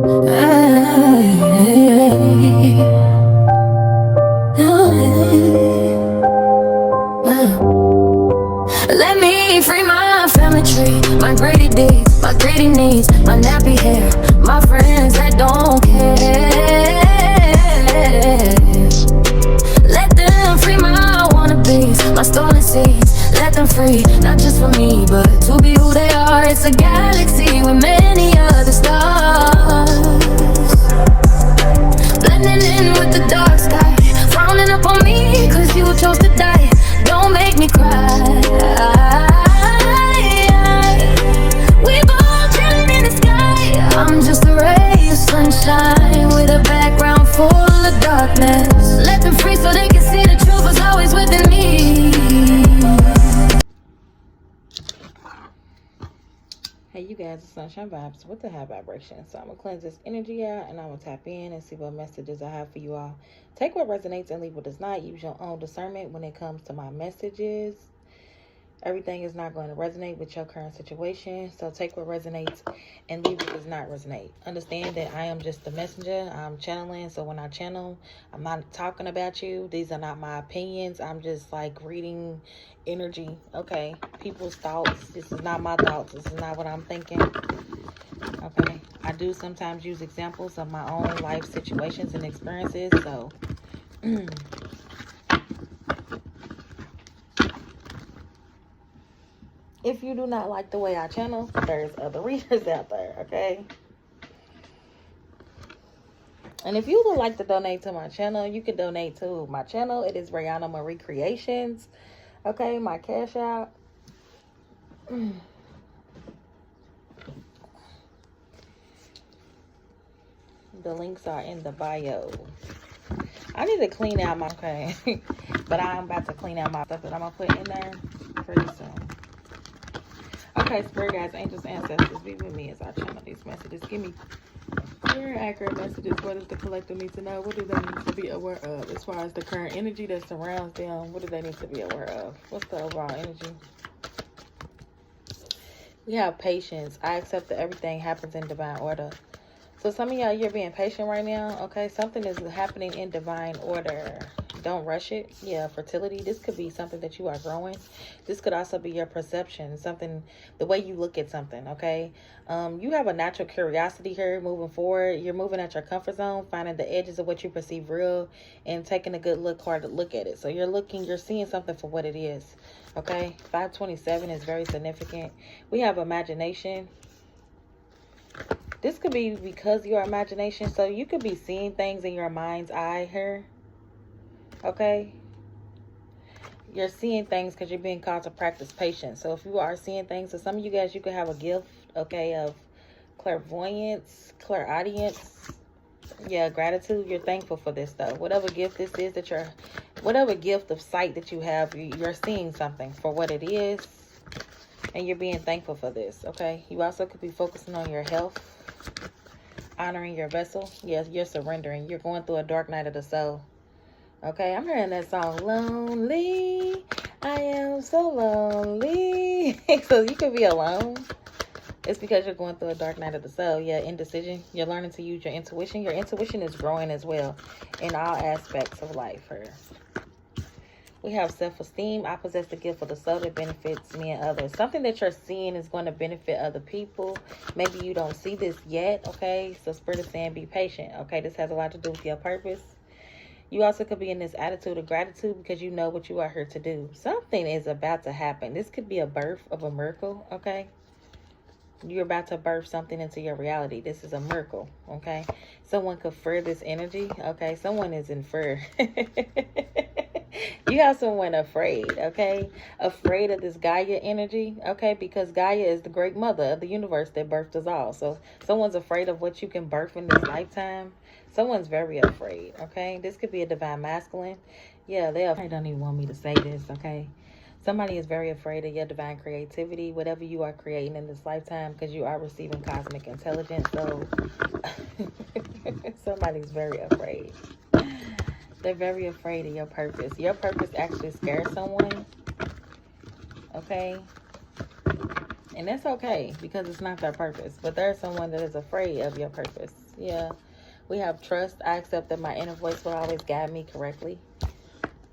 Let me free my family tree, my greedy deeds, my greedy needs, my nappy hair, my friends that don't care. Let them free my wannabes, my stolen seeds. Let them free, not just for me, but to be who they are. It's a galaxy with many other stars, blending in with the dark sky, frowning up on me cause you chose to die. Don't make me cry. We both chilling in the sky. I'm just a ray of sunshine with a background full of darkness. Let them free so they can see the truth was always within me. Hey you guys, it's Sunshine Vibes with the high vibration. So I'm gonna cleanse this energy out and I'm gonna tap in and see what messages I have for you all. Take what resonates and leave what does not. Use your own discernment when it comes to my messages. Everything is not going to resonate with your current situation. So take what resonates and leave what does not resonate. Understand that I am just the messenger. I'm channeling. So when I channel, I'm not talking about you. These are not my opinions. I'm just like reading energy. Okay. People's thoughts. This is not my thoughts. This is not what I'm thinking. Okay. I do sometimes use examples of my own life situations and experiences. So if you do not like the way I channel, there's other readers out there, okay? And if you would like to donate to my channel, you can donate to my channel. It is Brianna Marie Creations, okay? My cash out. The links are in the bio. I need to clean out my, okay? But I'm about to clean out my stuff that I'm going to put in there pretty soon. Okay, spirit guides, angels, ancestors, be with me as I channel these messages. Give me clear and accurate messages. What does the collective need to know? What do they need to be aware of? As far as the current energy that surrounds them, what do they need to be aware of? What's the overall energy? We have patience. I accept that everything happens in divine order. So some of y'all, you're being patient right now, okay? Something is happening in divine order. Don't rush it. Yeah, fertility. This could be something that you are growing. This could also be your perception, something, the way you look at something, okay? You have a natural curiosity here moving forward. You're moving at your comfort zone, finding the edges of what you perceive real and taking a good look, hard look at it. So you're seeing something for what it is, okay? 527 is very significant. We have imagination. This could be because your imagination. So you could be seeing things in your mind's eye here. Okay. You're seeing things because you're being called to practice patience. So if you are seeing things, so some of you guys, you could have a gift, okay, of clairvoyance, clairaudience. Yeah, gratitude. You're thankful for this stuff. Whatever gift this is that you're, whatever gift of sight that you have, you're seeing something for what it is. And you're being thankful for this, okay? You also could be focusing on your health, honoring your vessel. Yes, you're surrendering. You're going through a dark night of the soul, okay? I'm hearing that song, Lonely. I am so lonely. So you could be alone. It's because you're going through a dark night of the soul. Yeah, indecision. You're learning to use your intuition. Your intuition is growing as well in all aspects of life here. We have self-esteem. I possess the gift of the soul that benefits me and others. Something that you're seeing is going to benefit other people. Maybe you don't see this yet, okay? So Spirit is saying be patient, okay? This has a lot to do with your purpose. You also could be in this attitude of gratitude because you know what you are here to do. Something is about to happen. This could be a birth of a miracle, okay? You're about to birth something into your reality. This is a miracle, okay? Someone could fear this energy, okay? Someone is in fear. You have someone afraid, okay? Afraid of this Gaia energy, okay? Because Gaia is the great mother of the universe that birthed us all. So someone's afraid of what you can birth in this lifetime. Someone's very afraid, okay? This could be a divine masculine. Yeah, they don't even want me to say this, okay? Somebody is very afraid of your divine creativity, whatever you are creating in this lifetime, because you are receiving cosmic intelligence. So somebody's very afraid. They're very afraid of your purpose. Your purpose actually scares someone. Okay? And that's okay, because it's not their purpose. But there's someone that is afraid of your purpose. Yeah. We have trust. I accept that my inner voice will always guide me correctly.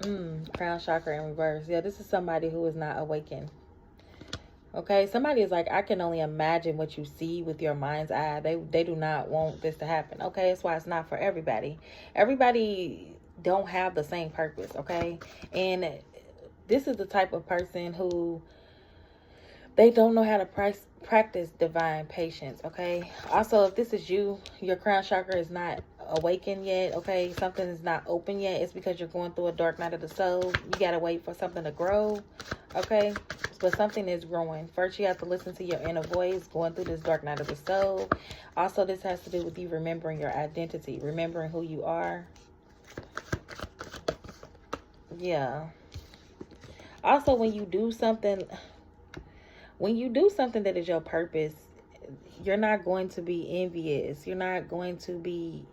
Crown chakra in reverse. Yeah, this is somebody who is not awakened. Okay, somebody is like, I can only imagine what you see with your mind's eye. They do not want this to happen. Okay, that's why it's not for everybody. Everybody don't have the same purpose. Okay, and this is the type of person who they don't know how to practice divine patience. Okay, also, if this is you, your crown chakra is not awakened yet. Okay, something is not open yet. It's because you're going through a dark night of the soul. You gotta wait for something to grow. Okay, but something is growing. First, you have to listen to your inner voice going through this dark night of the soul. Also, this has to do with you remembering your identity, remembering who you are. Yeah. Also, when you do something that is your purpose, you're not going to be envious. You're not going to be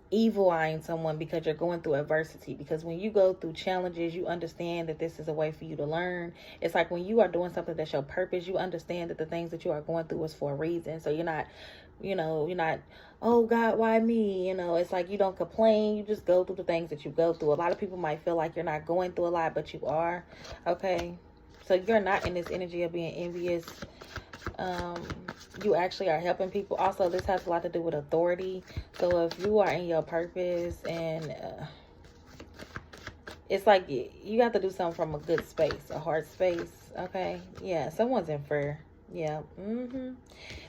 evil eyeing someone because you're going through adversity. Because when you go through challenges, you understand that this is a way for you to learn. It's like when you are doing something that's your purpose, you understand that the things that you are going through is for a reason. So you're not, oh God, why me? It's like you don't complain. You just go through the things that you go through. A lot of people might feel like you're not going through a lot, but you are. Okay, so you're not in this energy of being envious. You actually are helping people. Also, this has a lot to do with authority. So if you are in your purpose, and it's like you have to do something from a good space, a heart space. Okay, yeah, someone's in fear. Yeah.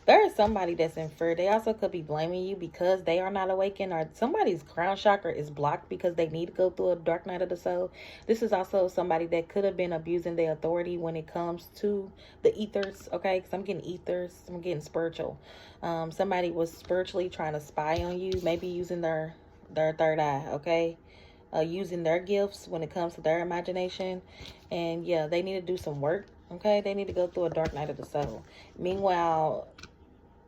There is somebody that's in fear. They also could be blaming you because they are not awakened, or somebody's crown chakra is blocked because they need to go through a dark night of the soul. This is also somebody that could have been abusing their authority when it comes to the ethers. Okay, because I'm getting ethers, I'm getting spiritual. Somebody was spiritually trying to spy on you, maybe using their third eye. Okay, using their gifts when it comes to their imagination. And yeah, they need to do some work. Okay, they need to go through a dark night of the soul. Meanwhile,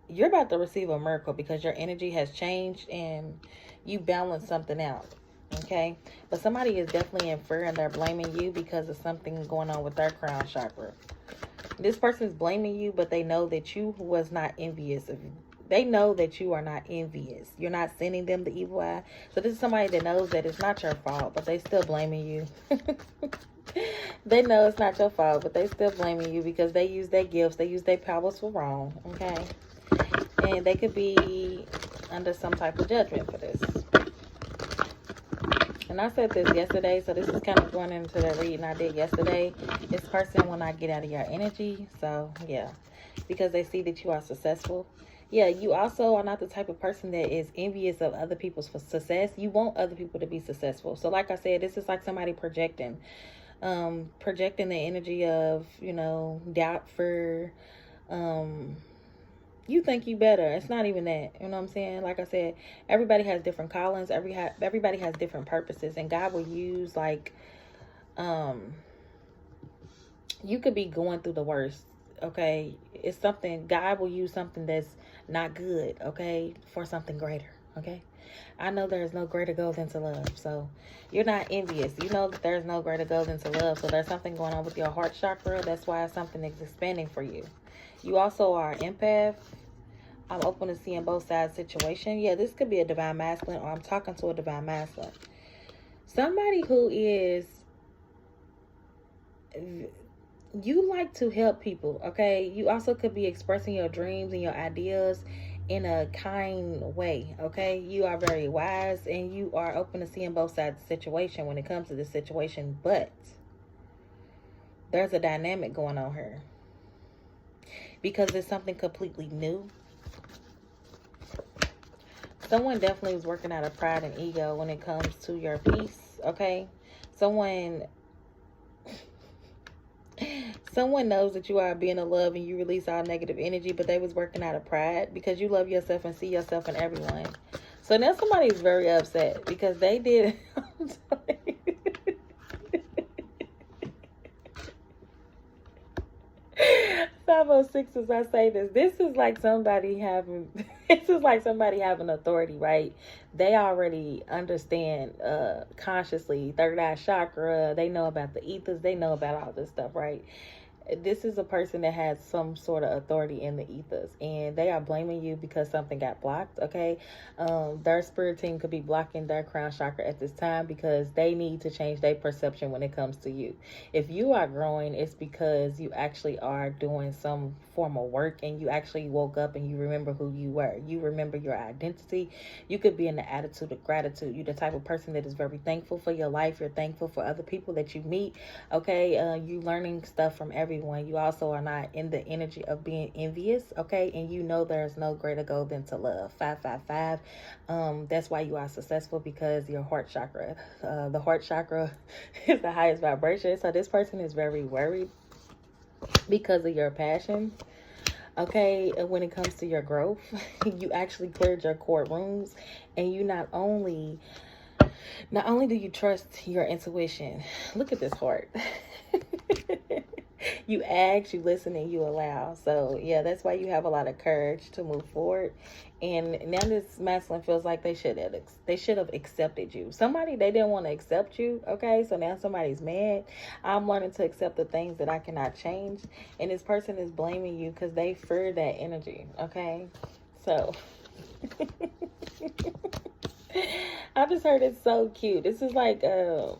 you're about to receive a miracle because your energy has changed and you balance something out. Okay, but somebody is definitely in fear and they're blaming you because of something going on with their crown chakra. This person is blaming you, but they know that you was not envious of you. They know that you are not envious. You're not sending them the evil eye. So this is somebody that knows that it's not your fault, but they still blaming you. They know it's not your fault, but they still blaming you because they use their gifts. They use their powers for wrong. Okay. And they could be under some type of judgment for this. And I said this yesterday, so this is kind of going into the reading I did yesterday. This person will not get out of your energy. So, yeah. Because they see that you are successful. Yeah, you also are not the type of person that is envious of other people's success. You want other people to be successful. So, like I said, this is like somebody projecting. Projecting the energy of, doubt, fear, you think you better. It's not even that. You know what I'm saying? Like I said, everybody has different callings. Everybody has different purposes. And God will use, like, you could be going through the worst. Okay? It's something, God will use something that's not good, okay, for something greater. Okay? I know there's no greater goal than to love. So you're not envious. You know that there's no greater goal than to love. So there's something going on with your heart chakra. That's why something is expanding for you. You also are an empath. I'm open to seeing both sides situation. Yeah, this could be a divine masculine, or I'm talking to a divine masculine. Somebody who is, you like to help people, okay? You also could be expressing your dreams and your ideas in a kind way, okay? You are very wise and you are open to seeing both sides of the situation when it comes to this situation, but there's a dynamic going on here because it's something completely new. Someone definitely was working out of pride and ego when it comes to your peace, okay? Someone knows that you are being of love and you release all negative energy, but they was working out of pride because you love yourself and see yourself in everyone. So now somebody is very upset because they did. 506, as I say this is like somebody having authority, right? They already understand consciously third eye chakra. They know about the ethers. They know about all this stuff, right? This is a person that has some sort of authority in the ethers, and they are blaming you because something got blocked. Okay, their spirit team could be blocking their crown chakra at this time because they need to change their perception when it comes to you. If you are growing, it's because you actually are doing some form of work, and you actually woke up and you remember who you were. You remember your identity. You could be in the attitude of gratitude. You're the type of person that is very thankful for your life. You're thankful for other people that you meet. Okay, you learning stuff from everyone. You also are not in the energy of being envious, okay? And you know there's no greater goal than to love. 555. That's why you are successful, because your heart chakra, the heart chakra is the highest vibration. So this person is very worried because of your passion. Okay, when it comes to your growth, you actually cleared your courtrooms, and you not only do you trust your intuition. Look at this heart. You ask, you listen, and you allow. So yeah, that's why you have a lot of courage to move forward. And now this masculine feels like they should have accepted you. Somebody, they didn't want to accept you. Okay, so now somebody's mad. I'm learning to accept the things that I cannot change, and this person is blaming you because they fear that energy. Okay, so I just heard it's so cute. This is like yeah.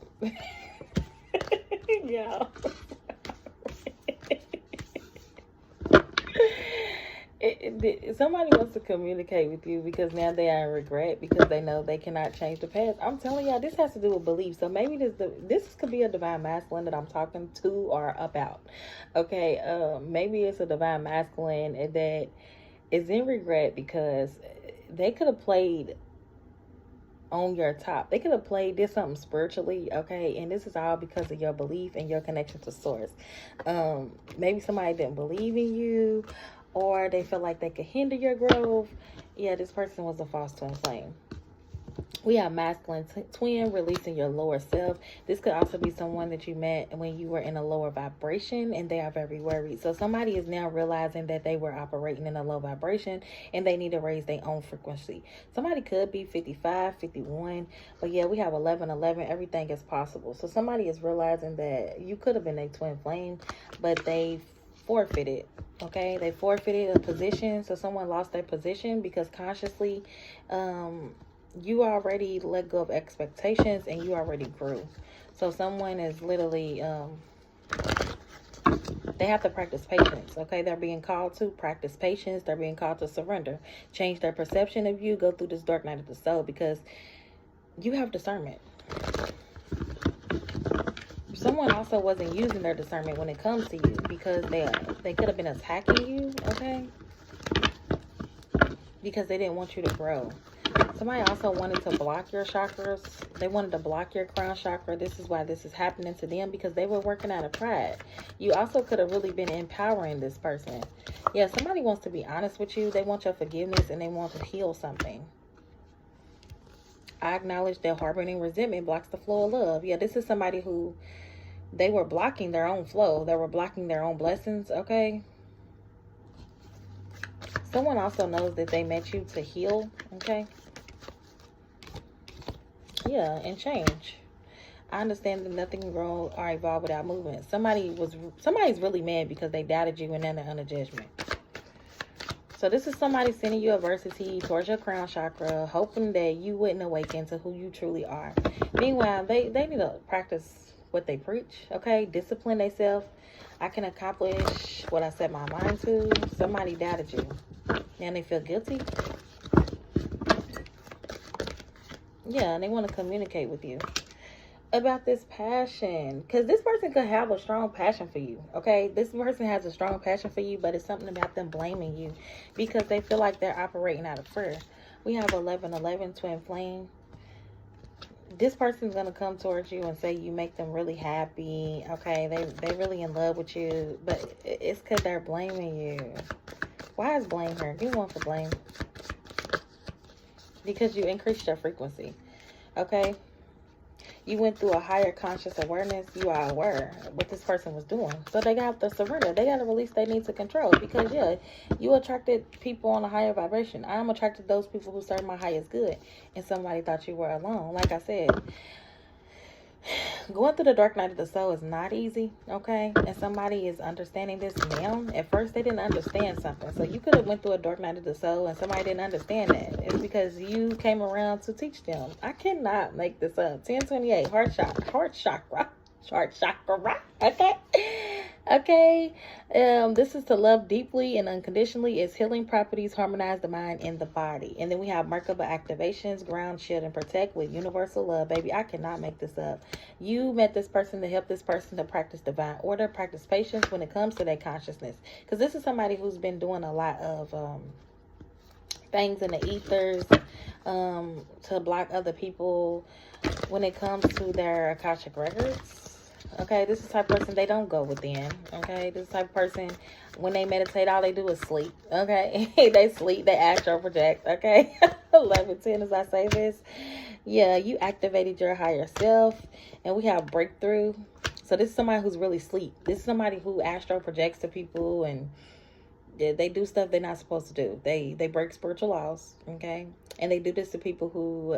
Somebody wants to communicate with you because now they are in regret because they know they cannot change the past. I'm telling y'all, this has to do with belief. So maybe this could be a divine masculine that I'm talking to or about. Okay, maybe it's a divine masculine that is in regret because they could have played on your top. They could have did something spiritually, okay? And this is all because of your belief and your connection to source. Maybe somebody didn't believe in you, or they feel like they could hinder your growth. Yeah, this person was a false twin flame. We have masculine twin, releasing your lower self. This could also be someone that you met when you were in a lower vibration, and they are very worried. So somebody is now realizing that they were operating in a low vibration and they need to raise their own frequency. Somebody could be 55, 51, but yeah, we have 11, 11. Everything is possible. So somebody is realizing that you could have been a twin flame, but they forfeited. Okay, they forfeited a position. So someone lost their position because consciously, you already let go of expectations and you already grew. So someone is literally, they have to practice patience. Okay, they're being called to practice patience. They're being called to surrender, change their perception of you, go through this dark night of the soul, because you have discernment. Someone also wasn't using their discernment when it comes to you because they could have been attacking you, okay? Because they didn't want you to grow. Somebody also wanted to block your chakras. They wanted to block your crown chakra. This is why this is happening to them, because they were working out of pride. You also could have really been empowering this person. Yeah, somebody wants to be honest with you. They want your forgiveness and they want to heal something. I acknowledge that harboring resentment blocks the flow of love. Yeah, this is somebody who, they were blocking their own flow. They were blocking their own blessings, okay? Someone also knows that they met you to heal, okay? Yeah, and change. I understand that nothing can grow or evolve without movement. Somebody's really mad because they doubted you and then they're under judgment. So this is somebody sending you adversity towards your crown chakra, hoping that you wouldn't awaken to who you truly are. Meanwhile, they need to practice what they preach, okay? Discipline themselves. I can accomplish what I set my mind to. Somebody doubted you. Now they feel guilty. Yeah, and they want to communicate with you about this passion, because this person could have a strong passion for you, okay? This person has a strong passion for you, but it's something about them blaming you because they feel like they're operating out of fear. We have 11, 11, twin flame. This person's going to come towards you and say you make them really happy, okay? They really in love with you, but it's because they're blaming you. Why is blame here? Give one for blame. Because you increased your frequency, okay? You went through a higher conscious awareness. You are aware what this person was doing. So they got to surrender. They got to release their need to control. Because, yeah, you attracted people on a higher vibration. I'm attracted to those people who serve my highest good. And somebody thought you were alone. Like I said, Going through the dark night of the soul is not easy, okay? And somebody is understanding this now. At first, they didn't understand something. So you could have went through a dark night of the soul and somebody didn't understand that. It's because you came around to teach them. I cannot make this up. 1028, heart chakra. Okay? Okay, this is to love deeply and unconditionally. Its healing properties harmonize the mind and the body. And then we have Merkaba activations, ground, shield, and protect with universal love. Baby, I cannot make this up. You met this person to help this person to practice divine order, practice patience when it comes to their consciousness. Because this is somebody who's been doing a lot of things in the ethers to block other people when it comes to their Akashic records. Okay, this is the type of person, they don't go within. Okay, this is the type of person, when they meditate, all they do is sleep. Okay, they sleep, they astral project. Okay, 11:10 as I say this. Yeah, you activated your higher self, and we have breakthrough. So this is somebody who's really asleep. This is somebody who astral projects to people, and they do stuff they're not supposed to do. They break spiritual laws. Okay, and they do this to people who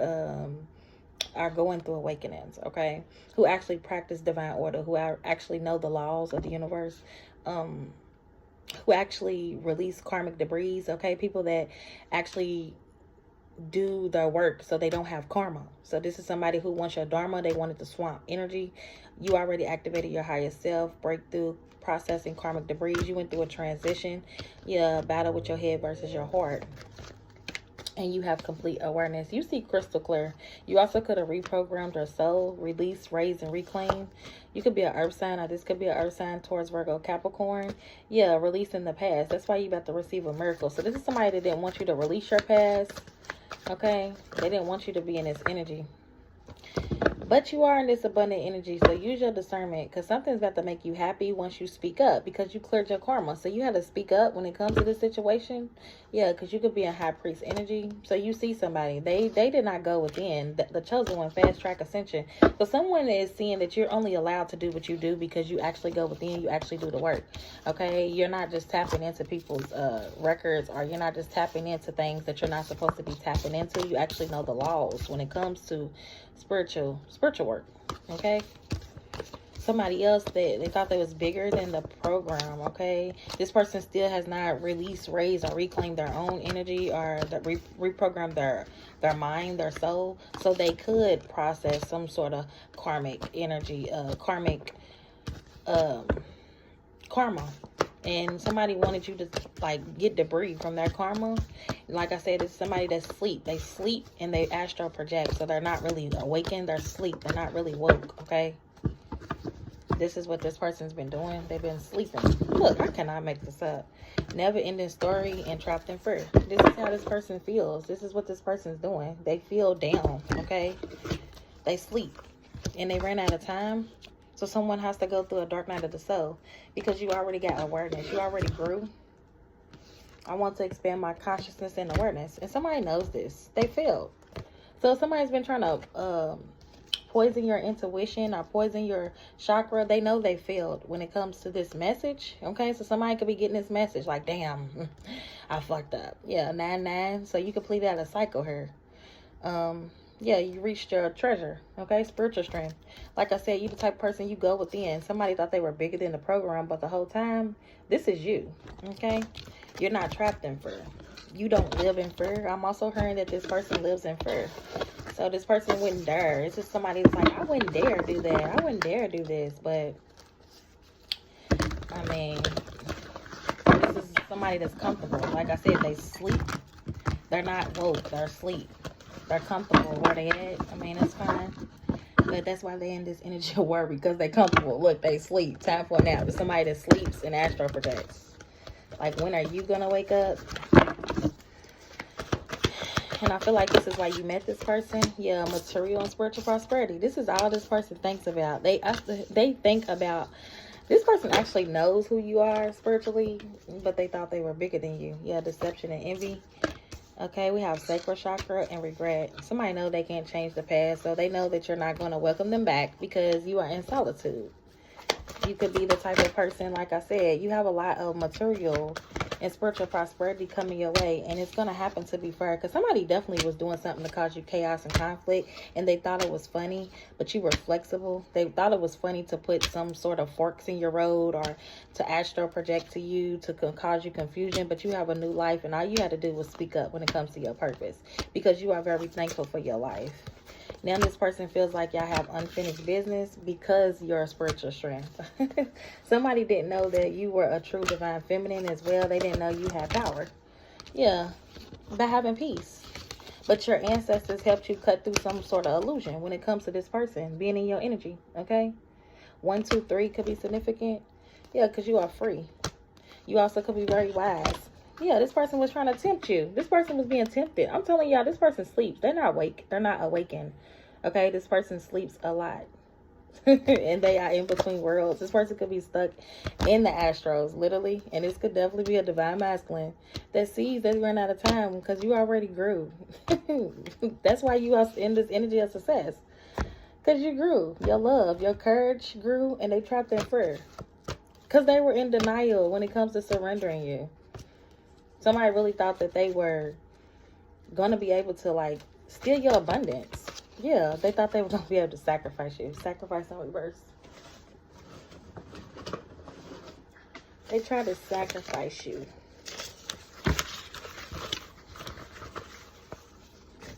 are going through awakenings, okay, who actually practice divine order, who actually know the laws of the universe, who actually release karmic debris, okay, people that actually do their work so they don't have karma. So this is somebody who wants your dharma, they wanted to swamp energy. You already activated your higher self, breakthrough, processing karmic debris. You went through a transition, battle with your head versus your heart. And you have complete awareness. You see crystal clear. You also could have reprogrammed your soul, release, raise, and reclaim. You could be an earth sign, or this could be an earth sign towards Virgo, Capricorn. Yeah, releasing the past. That's why you about to receive a miracle. So this is somebody that didn't want you to release your past. Okay? They didn't want you to be in this energy. But you are in this abundant energy, so use your discernment, because something's about to make you happy once you speak up, because you cleared your karma. So you had to speak up when it comes to this situation. Yeah, because you could be in high priest energy. So you see somebody, they did not go within. The chosen one, fast track ascension. So someone is seeing that you're only allowed to do what you do because you actually go within, you actually do the work. Okay, you're not just tapping into people's records, or you're not just tapping into things that you're not supposed to be tapping into. You actually know the laws when it comes to spiritual work. Okay, somebody else that they thought they was bigger than the program. Okay, this person still has not released, raised, or reclaimed their own energy, or reprogrammed their mind, their soul, so they could process some sort of karmic energy, karma. And somebody wanted you to like get debris from their karma. Like I said, it's somebody that sleep. They sleep and they astral project. So they're not really awakened. They're asleep. They're not really woke. Okay. This is what this person's been doing. They've been sleeping. Look, I cannot make this up. Never ending story and trapped in fear. This is how this person feels. This is what this person's doing. They feel down. Okay. They sleep and they ran out of time. So someone has to go through a dark night of the soul because you already got awareness. You already grew. I want to expand my consciousness and awareness. And somebody knows this. They failed. So somebody's been trying to poison your intuition or poison your chakra. They know they failed when it comes to this message. Okay, so somebody could be getting this message like, damn, I fucked up. Yeah, 9-9. So you completed out a cycle here. Yeah, you reached your treasure, okay? Spiritual strength. Like I said, you the type of person, you go within. Somebody thought they were bigger than the program, but the whole time, this is you, okay? You're not trapped in fear. You don't live in fear. I'm also hearing that this person lives in fear. So this person wouldn't dare. It's just somebody that's like, I wouldn't dare do that. I wouldn't dare do this. But, I mean, this is somebody that's comfortable. Like I said, they sleep. They're not woke. They're asleep. They're comfortable where they at. I mean, it's fine. But that's why they in this energy of worry, because they comfortable. Look, they sleep. Time for a nap. It's somebody that sleeps and astral projects. Like, when are you going to wake up? And I feel like this is why you met this person. Yeah, material and spiritual prosperity. This is all this person thinks about. They think about... This person actually knows who you are spiritually, but they thought they were bigger than you. Yeah, deception and envy. Okay, we have sacral chakra and regret. Somebody know they can't change the past, so they know that you're not going to welcome them back because you are in solitude. You could be the type of person, like I said, you have a lot of material and spiritual prosperity coming your way, and it's going to happen to be fair, because somebody definitely was doing something to cause you chaos and conflict, and they thought it was funny, but you were flexible. They thought it was funny to put some sort of forks in your road, or to astral project to you to cause you confusion, but you have a new life, and all you had to do was speak up when it comes to your purpose, because you are very thankful for your life. Now this person feels like y'all have unfinished business because you're a spiritual strength. Somebody didn't know that you were a true divine feminine as well. They didn't know you had power. Yeah, by having peace. But your ancestors helped you cut through some sort of illusion when it comes to this person being in your energy, okay? 1, 2, 3 could be significant. Yeah, because you are free. You also could be very wise. Yeah, this person was trying to tempt you. This person was being tempted. I'm telling y'all, this person sleeps. They're not awake. They're not awakened. Okay, this person sleeps a lot. And they are in between worlds. This person could be stuck in the astros, literally. And this could definitely be a divine masculine that sees that you ran out of time because you already grew. That's why you are in this energy of success. Because you grew. Your love, your courage grew, and they trapped in fear. Because they were in denial when it comes to surrendering you. Somebody really thought that they were going to be able to, like, steal your abundance. Yeah, they thought they were going to be able to sacrifice you. Sacrifice in reverse. They tried to sacrifice you.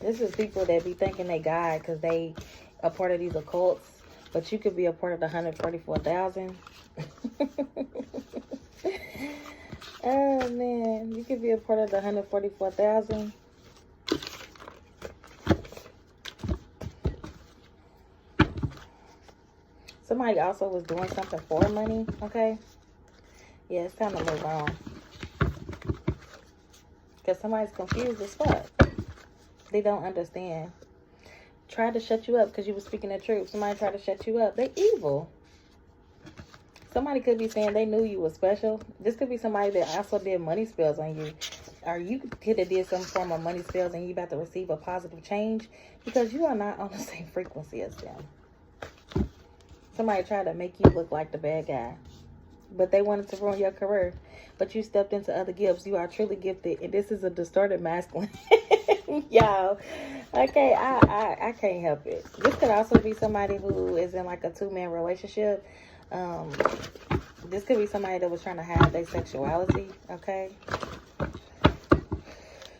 This is people that be thinking they God because they are part of these occults. But you could be a part of the 144,000. Oh, man. You could be a part of the 144,000. Somebody also was doing something for money, okay? Yeah, it's time to move on. Because somebody's confused as fuck. They don't understand. Tried to shut you up because you were speaking the truth. Somebody tried to shut you up. They evil. Somebody could be saying they knew you were special. This could be somebody that also did money spells on you. Or you could have did some form of money spells and you about to receive a positive change because you are not on the same frequency as them. Somebody tried to make you look like the bad guy. But they wanted to ruin your career. But you stepped into other gifts. You are truly gifted. And this is a distorted masculine. Y'all. Okay, I can't help it. This could also be somebody who is in like a 2-man relationship. This could be somebody that was trying to hide their sexuality. Okay.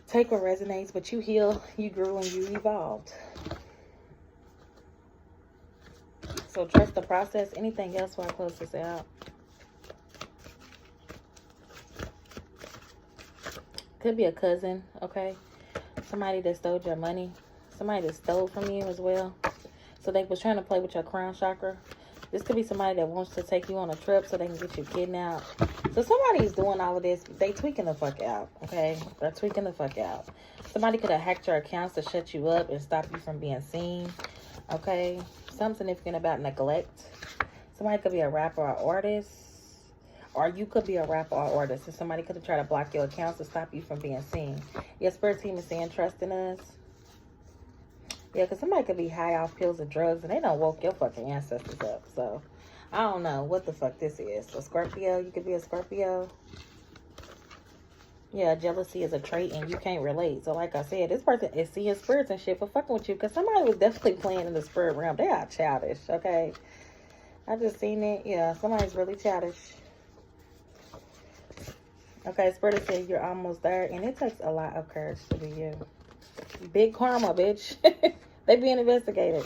Take what resonates. But you heal. You grew and you evolved. So trust the process. Anything else while I close this out? Could be a cousin, okay? Somebody that stole your money. Somebody that stole from you as well. So they was trying to play with your crown chakra. This could be somebody that wants to take you on a trip so they can get you kidnapped. So somebody is doing all of this. They tweaking the fuck out, okay? They're tweaking the fuck out. Somebody could have hacked your accounts to shut you up and stop you from being seen, okay? Something significant about neglect. Somebody could be a rapper or artist. Or you could be a rapper or artist. And somebody could have tried to block your accounts to stop you from being seen. Your spirit team is saying trust in us. Yeah, because somebody could be high off pills or drugs. And they don't woke your fucking ancestors up. So, I don't know what the fuck this is. So, Scorpio, you could be a Scorpio. Yeah, jealousy is a trait and you can't relate. So, like I said, this person is seeing spirits and shit for fucking with you. Because somebody was definitely playing in the spirit realm. They are childish, okay? I just seen it. Yeah, somebody's really childish. Okay, Spirit said you're almost there. And it takes a lot of courage to be you. Big karma, bitch. They being investigated.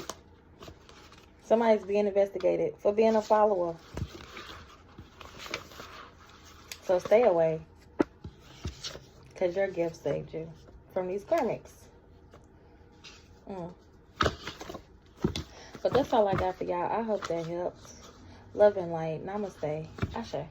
Somebody's being investigated for being a follower. So stay away. Because your gift saved you from these karmics. But that's all I got for y'all. I hope that helps. Love and light. Namaste. Ashe.